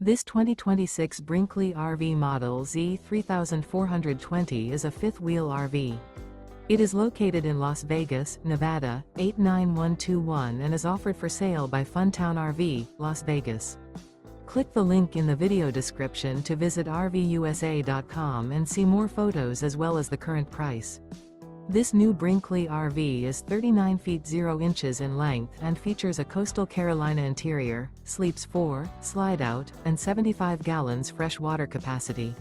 This 2026 Brinkley RV Model Z 3420 is a fifth-wheel RV. It is located in Las Vegas, Nevada, 89121 and is offered for sale by Funtown RV, Las Vegas. Click the link in the video description to visit RVUSA.com and see more photos as well as the current price. This new Brinkley RV is 39 feet 0 inches in length and features a coastal Carolina interior, sleeps 4, slide-out, and 75 gallons fresh water capacity.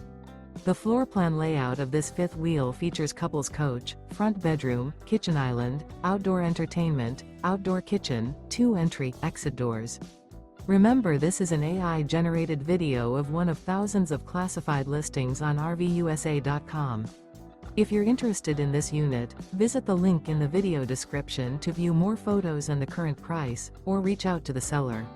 The floor plan layout of this fifth wheel features couples coach, front bedroom, kitchen island, outdoor entertainment, outdoor kitchen, 2 entry/exit doors. Remember, this is an AI-generated video of one of thousands of classified listings on RVUSA.com. If you're interested in this unit, visit the link in the video description to view more photos and the current price, or reach out to the seller.